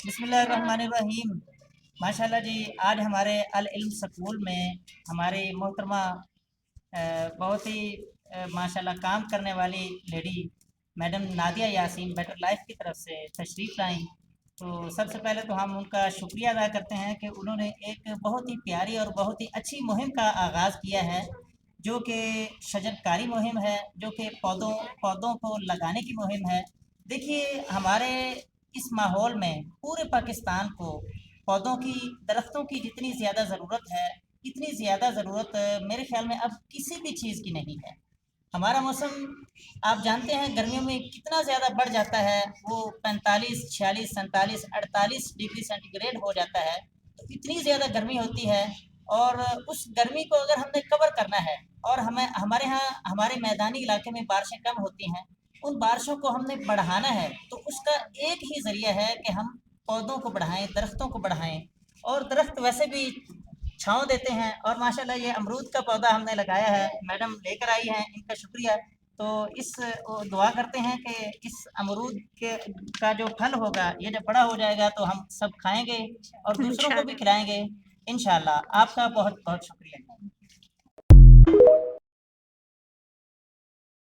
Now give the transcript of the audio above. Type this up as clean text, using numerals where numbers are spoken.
बिस्मिल्लाहिर्रहमानिर्रहीम। माशाल्लाह जी, आज हमारे अल इल्म स्कूल में हमारी मोहतरमा बहुत ही माशाल्लाह काम करने वाली lady madam Nadia Yasin better life की तरफ से तशरीफ़ लाई। तो सबसे पहले तो हम उनका शुक्रिया अदा करते हैं कि उन्होंने एक बहुत ही प्यारी और बहुत ही अच्छी मुहिम का आगाज़ किया है, जो कि शजरकारी मुहिम है, जो कि पौधों पौधों को लगाने की मुहिम है। देखिए, हमारे इस माहौल में पूरे पाकिस्तान को पौधों की, दरख्तों की जितनी ज़्यादा ज़रूरत है, इतनी ज़्यादा ज़रूरत मेरे ख़्याल में अब किसी भी चीज़ की नहीं है। हमारा मौसम आप जानते हैं गर्मियों में कितना ज़्यादा बढ़ जाता है, वो 45, 46, 47, 48 डिग्री सेंटीग्रेड हो जाता है। तो इतनी ज़्यादा गर्मी होती है, और उस गर्मी को अगर हमने कवर करना है, और हमें हमारे यहाँ हमारे मैदानी इलाके में बारिशें कम होती हैं, उन बारिशों को हमने बढ़ाना है, तो उसका एक ही ज़रिया है कि हम पौधों को बढ़ाएँ, दरख्तों को बढ़ाएँ। और दरख्त वैसे भी छाँव देते हैं, और माशाल्लाह ये अमरूद का पौधा हमने लगाया है, मैडम लेकर आई हैं, इनका शुक्रिया। तो इस दुआ करते हैं कि इस अमरूद के का जो फल होगा, ये जब बड़ा हो जाएगा तो हम सब खाएँगे और दूसरों को भी इंशाल्लाह। खिलाएँगे इंशाअल्लाह। आपका बहुत-बहुत शुक्रिया।